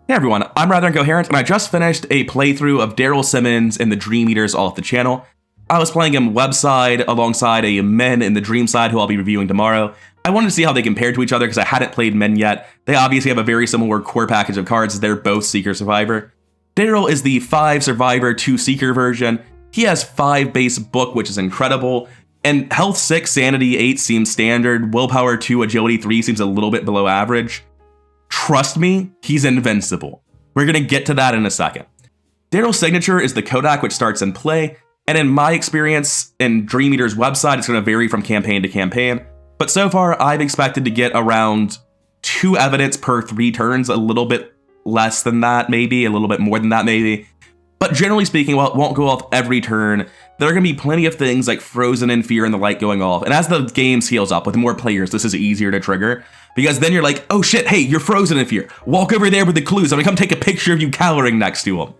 Hey everyone, I'm Rather Incoherent, and I just finished a playthrough of Darrel Simmons and the Dream Eaters all off the channel. I was playing him web side alongside a Min in the Dream side who I'll be reviewing tomorrow. I wanted to see how they compared to each other because I hadn't played Min yet. They obviously have a very similar core package of cards as they're both Seeker Survivor. Darrel is the 5 Survivor 2 Seeker version. He has 5 base book, which is incredible. And Health 6, Sanity 8 seems standard. Willpower 2, Agility 3 seems a little bit below average. Trust me, he's invincible. We're going to get to that in a second. Darrel's signature is the Kodak, which starts in play, and in my experience in Dream Eater's website, it's going to vary from campaign to campaign, but so far I've expected to get around 2 evidence per 3 turns, a little bit less than that maybe, a little bit more than that maybe. But generally speaking, while it won't go off every turn, there are going to be plenty of things like Frozen in Fear and the like going off. And as the game scales up with more players, this is easier to trigger. Because then you're like, oh shit, hey, you're Frozen in Fear. Walk over there with the clues. I'm going to come take a picture of you cowering next to him.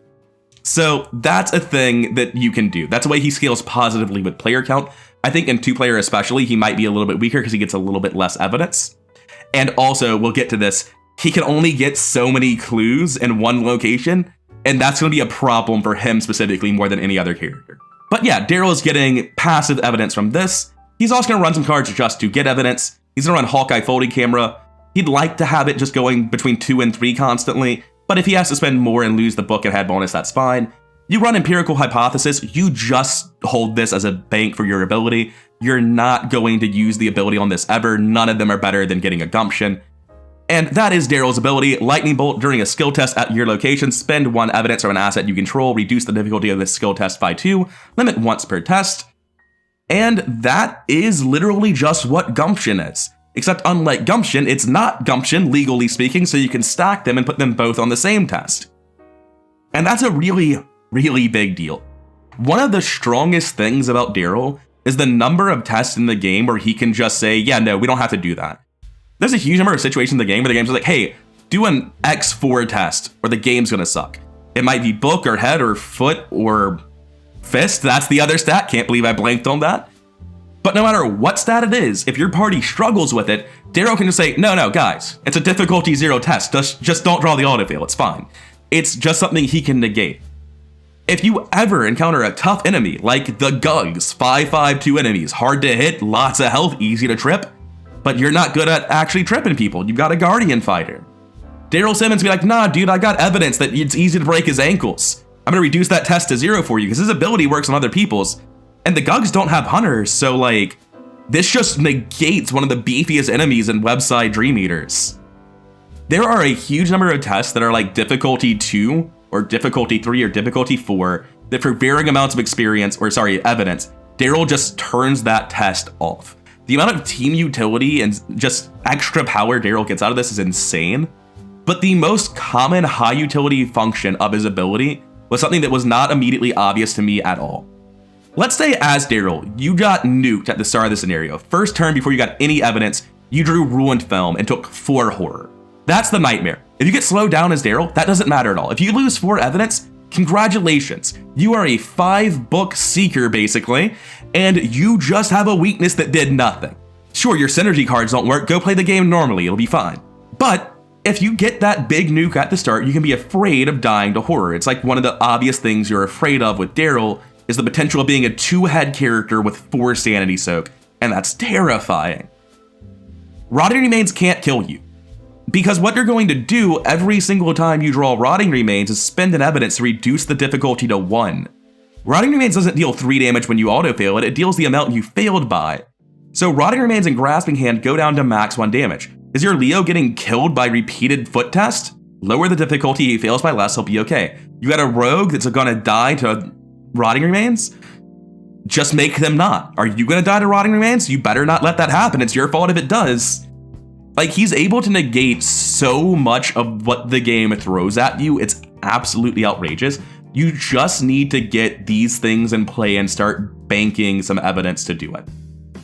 So that's a thing that you can do. That's a way he scales positively with player count. I think in 2-player especially, he might be a little bit weaker because he gets a little bit less evidence. And also, we'll get to this, he can only get so many clues in one location. And that's going to be a problem for him specifically more than any other character. But yeah, Darrel is getting passive evidence from this. He's also going to run some cards just to get evidence. He's going to run Hawkeye Folding Camera. He'd like to have it just going between 2 and 3 constantly, but if he has to spend more and lose the book and head bonus, that's fine. You run Empirical Hypothesis. You just hold this as a bank for your ability. You're not going to use the ability on this ever. None of them are better than getting a Gumption. And that is Darrel's ability. Lightning Bolt during a skill test at your location. Spend 1 evidence or an asset you control. Reduce the difficulty of this skill test by 2. Limit once per test. And that is literally just what Gumption is. Except unlike Gumption, it's not Gumption, legally speaking, so you can stack them and put them both on the same test. And that's a really, really big deal. One of the strongest things about Darrel is the number of tests in the game where he can just say, yeah, no, we don't have to do that. There's a huge number of situations in the game where the game's like, hey, do an X4 test or the game's gonna suck. It might be book or head or foot or fist. That's the other stat. Can't believe I blanked on that. But no matter what stat it is, if your party struggles with it, Darrel can just say, no, guys, it's a difficulty 0 test. Just don't draw the autofill. It's fine. It's just something he can negate. If you ever encounter a tough enemy like the Gugs, 5/5/2 enemies, hard to hit, lots of health, easy to trip, but you're not good at actually tripping people. You've got a Guardian Fighter. Darrel Simmons be like, nah, dude, I got evidence that it's easy to break his ankles. I'm gonna reduce that test to 0 for you because his ability works on other people's. And the Gugs don't have hunters, so like, this just negates one of the beefiest enemies in website Dream Eaters. There are a huge number of tests that are like difficulty 2 or difficulty 3 or difficulty 4 that for varying amounts of evidence, Darrel just turns that test off. The amount of team utility and just extra power Darrel gets out of this is insane. But the most common high utility function of his ability was something that was not immediately obvious to me at all. Let's say as Darrel, you got nuked at the start of the scenario. First turn before you got any evidence, you drew Ruined Film and took 4 horror. That's the nightmare. If you get slowed down as Darrel, that doesn't matter at all. If you lose 4 evidence, congratulations. You are a 5-book seeker basically, and you just have a weakness that did nothing. Sure, your synergy cards don't work, go play the game normally, it'll be fine. But if you get that big nuke at the start, you can be afraid of dying to horror. It's like one of the obvious things you're afraid of with Darrel is the potential of being a 2-head character with 4 sanity soak, and that's terrifying. Rotting Remains can't kill you, because what you're going to do every single time you draw Rotting Remains is spend an evidence to reduce the difficulty to 1. Rotting Remains doesn't deal 3 damage when you autofail it, it deals the amount you failed by. So Rotting Remains and Grasping Hand go down to max 1 damage. Is your Leo getting killed by repeated foot test? Lower the difficulty, he fails by less, he'll be okay. You got a rogue that's gonna die to Rotting Remains? Just make them not. Are you gonna die to Rotting Remains? You better not let that happen, it's your fault if it does. Like, he's able to negate so much of what the game throws at you, it's absolutely outrageous. You just need to get these things in play and start banking some evidence to do it.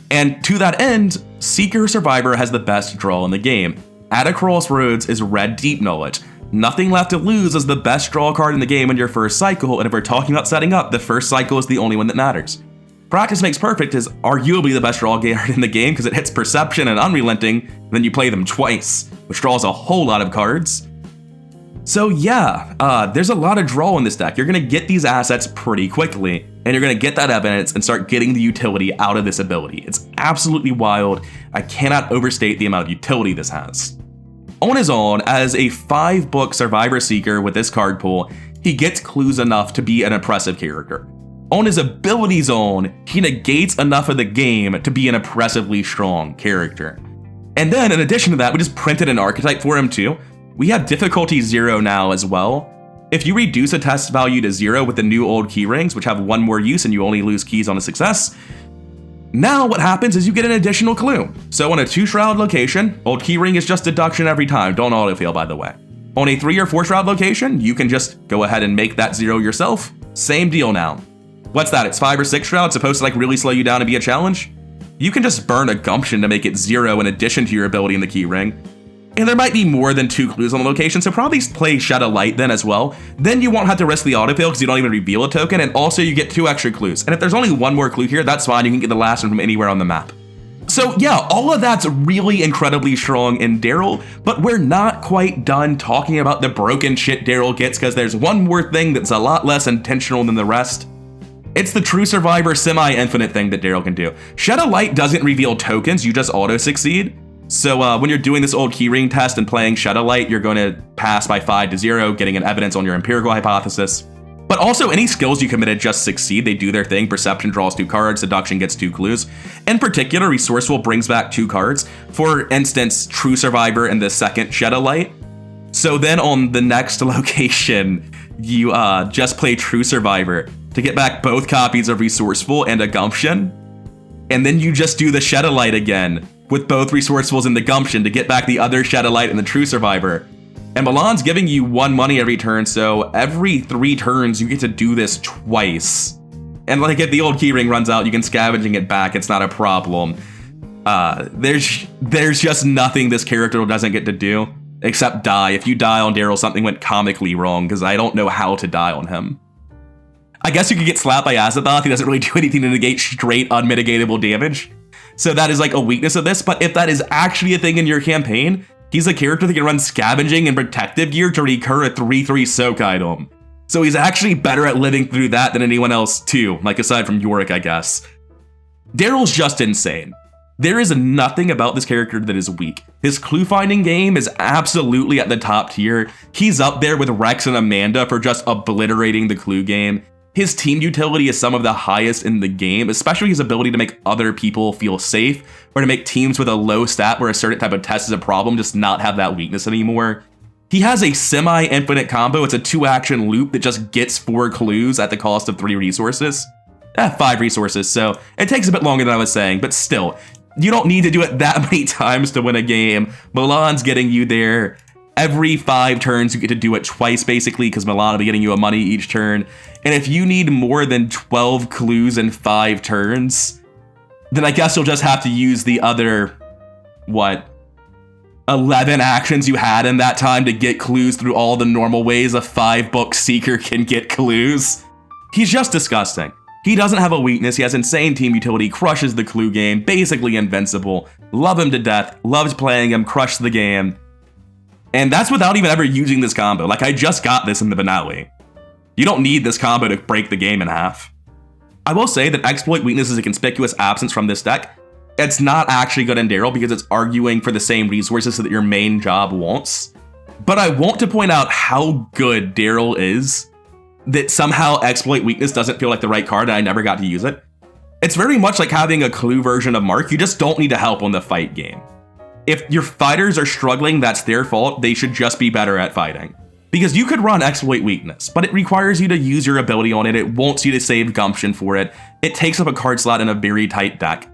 And to that end, Seeker Survivor has the best draw in the game. At a Crossroads is Red Deep Knowledge. Nothing Left to Lose is the best draw card in the game in your first cycle, and if we're talking about setting up, the first cycle is the only one that matters. Practice Makes Perfect is arguably the best draw card in the game because it hits Perception and Unrelenting, and then you play them twice, which draws a whole lot of cards. So yeah, there's a lot of draw in this deck. You're going to get these assets pretty quickly, and you're going to get that evidence and start getting the utility out of this ability. It's absolutely wild. I cannot overstate the amount of utility this has. On his own, as a 5-book Survivor Seeker with this card pool, he gets clues enough to be an impressive character. On his ability zone, he negates enough of the game to be an impressively strong character. And then, in addition to that, we just printed an archetype for him too. We have difficulty 0 now as well. If you reduce a test value to 0 with the new old key rings, which have 1 more use and you only lose keys on a success, now what happens is you get an additional clue. So on a 2-shroud location, old key ring is just deduction every time, don't autofill by the way. On a 3 or 4 shroud location, you can just go ahead and make that 0 yourself. Same deal now. What's that, it's 5 or 6 shrouds supposed to like really slow you down and be a challenge? You can just burn a gumption to make it 0 in addition to your ability in the key ring. And there might be more than 2 clues on the location, so probably play Shadow Light then as well. Then you won't have to risk the autofill because you don't even reveal a token, and also you get 2 extra clues. And if there's only 1 more clue here, that's fine, you can get the last one from anywhere on the map. So yeah, all of that's really incredibly strong in Darrel, but we're not quite done talking about the broken shit Darrel gets because there's one more thing that's a lot less intentional than the rest. It's the True Survivor semi-infinite thing that Darrel can do. Shadow Light doesn't reveal tokens, you just auto-succeed. So when you're doing this old keyring test and playing Shadow Light, you're going to pass by 5 to 0, getting an evidence on your empirical hypothesis. But also any skills you committed just succeed, they do their thing. Perception draws 2 cards, Seduction gets 2 clues. In particular, Resourceful brings back 2 cards. For instance, True Survivor and the second Shadow Light. So then on the next location, you just play True Survivor to get back both copies of Resourceful and a Gumption. And then you just do the Shadow Light again with both Resourcefuls and the Gumption to get back the other Shadow Light and the True Survivor. And Milan's giving you 1 money every turn, so every 3 turns you get to do this twice. And like if the old keyring runs out, you can scavenging it back, it's not a problem. There's just nothing this character doesn't get to do, except die. If you die on Darrel, something went comically wrong, because I don't know how to die on him. I guess you could get slapped by Azathoth, he doesn't really do anything to negate straight unmitigatable damage. So that is like a weakness of this, but if that is actually a thing in your campaign, he's a character that can run Scavenging and Protective Gear to recur a 3/3 soak item. So he's actually better at living through that than anyone else too, like aside from Yorick, I guess. Darrel's just insane. There is nothing about this character that is weak. His clue finding game is absolutely at the top tier. He's up there with Rex and Amanda for just obliterating the clue game. His team utility is some of the highest in the game, especially his ability to make other people feel safe, or to make teams with a low stat where a certain type of test is a problem just not have that weakness anymore. He has a semi-infinite combo. It's a 2-action loop that just gets 4 clues at the cost of 3 resources. 5 resources, so it takes a bit longer than I was saying, but still, you don't need to do it that many times to win a game. Milan's getting you there. Every 5 turns, you get to do it twice, basically, because Milan will be getting you a money each turn. And if you need more than 12 clues in 5 turns, then I guess you'll just have to use the other, 11 actions you had in that time to get clues through all the normal ways a 5-book Seeker can get clues. He's just disgusting. He doesn't have a weakness, he has insane team utility, crushes the clue game, basically invincible. Love him to death, loves playing him, crushed the game. And that's without even ever using this combo. Like, I just got this in the finale. You don't need this combo to break the game in half. I will say that Exploit Weakness is a conspicuous absence from this deck. It's not actually good in Darrel because it's arguing for the same resources that your main job wants. But I want to point out how good Darrel is, that somehow Exploit Weakness doesn't feel like the right card and I never got to use it. It's very much like having a clue version of Mark. You just don't need to help on the fight game. If your fighters are struggling, that's their fault. They should just be better at fighting. Because you could run Exploit Weakness, but it requires you to use your ability on it. It wants you to save Gumption for it. It takes up a card slot in a very tight deck.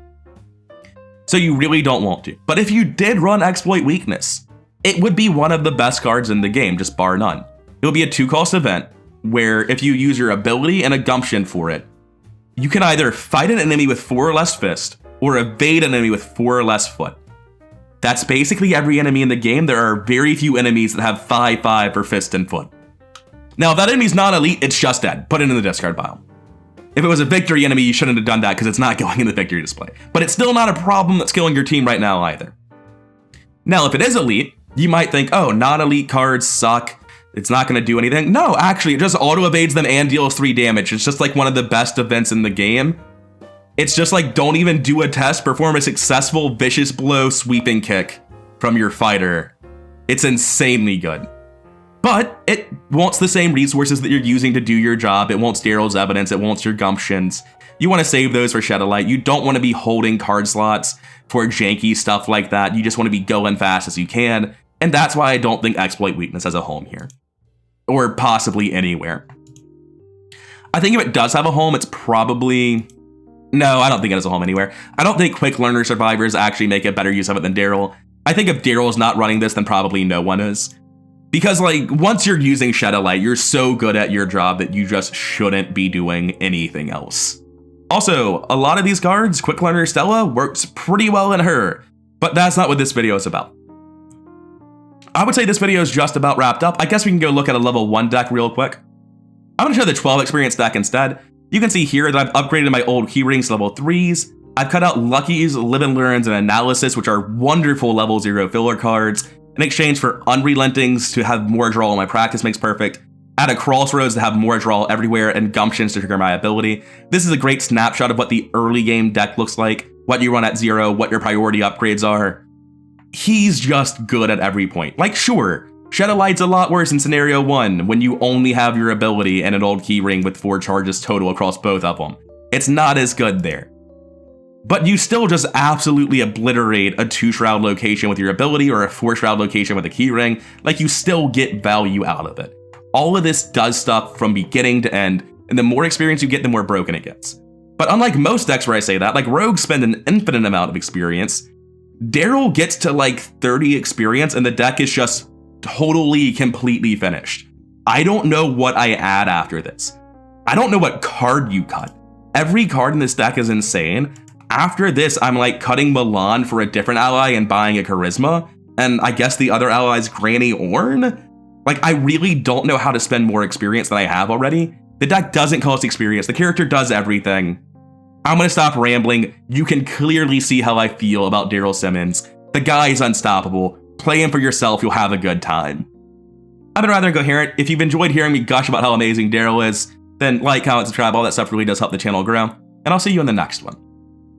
So you really don't want to. But if you did run Exploit Weakness, it would be one of the best cards in the game, just bar none. It would be a 2-cost event, where if you use your ability and a Gumption for it, you can either fight an enemy with 4 or less fist, or evade an enemy with 4 or less foot. That's basically every enemy in the game. There are very few enemies that have 5/5 for fist and foot. Now, if that enemy's not elite, it's just dead. Put it in the discard pile. If it was a victory enemy, you shouldn't have done that because it's not going in the victory display. But it's still not a problem that's killing your team right now either. Now, if it is elite, you might think, oh, non-elite cards suck. It's not going to do anything. No, actually, it just auto-evades them and deals 3 damage. It's just like one of the best events in the game. It's just like, don't even do a test, perform a successful vicious blow sweeping kick from your fighter. It's insanely good. But it wants the same resources that you're using to do your job. It wants Darrel's evidence. It wants your gumptions. You want to save those for Shadowlight. You don't want to be holding card slots for janky stuff like that. You just want to be going fast as you can. And that's why I don't think Exploit Weakness has a home here. Or possibly anywhere. I think if it does have a home, it's probably... No, I don't think it has a home anywhere. I don't think Quick Learner Survivors actually make a better use of it than Darrel. I think if Darrel is not running this, then probably no one is. Because, like, once you're using Shadowlight, you're so good at your job that you just shouldn't be doing anything else. Also, a lot of these cards, Quick Learner Stella works pretty well in her, but that's not what this video is about. I would say this video is just about wrapped up. I guess we can go look at a level 1 deck real quick. I'm going to show the 12 experience deck instead. You can see here that I've upgraded my old keyrings to level 3s. I've cut out Luckies, Live and Learns, and Analysis, which are wonderful level 0 filler cards, in exchange for Unrelentings to have more draw on my Practice Makes Perfect, add a Crossroads to have more draw everywhere, and Gumptions to trigger my ability. This is a great snapshot of what the early game deck looks like, what you run at 0, what your priority upgrades are. He's just good at every point. Like, sure, Shadowlight's a lot worse in Scenario 1 when you only have your ability and an old keyring with 4 charges total across both of them. It's not as good there. But you still just absolutely obliterate a 2-shroud location with your ability or a 4-shroud location with a keyring. Like, you still get value out of it. All of this does stuff from beginning to end, and the more experience you get, the more broken it gets. But unlike most decks where I say that, like rogues spend an infinite amount of experience, Darrel gets to like 30 experience and the deck is just totally, completely finished. I don't know what I add after this. I don't know what card you cut. Every card in this deck is insane. After this, I'm like cutting Milan for a different ally and buying a Charisma, and I guess the other ally's Granny Orn? Like, I really don't know how to spend more experience than I have already. The deck doesn't cost experience, the character does everything. I'm gonna stop rambling. You can clearly see how I feel about Darrel Simmons. The guy is unstoppable. Play him for yourself, you'll have a good time. I've been rather incoherent. If you've enjoyed hearing me gush about how amazing Darrel is, then like, comment, subscribe, all that stuff really does help the channel grow, and I'll see you in the next one.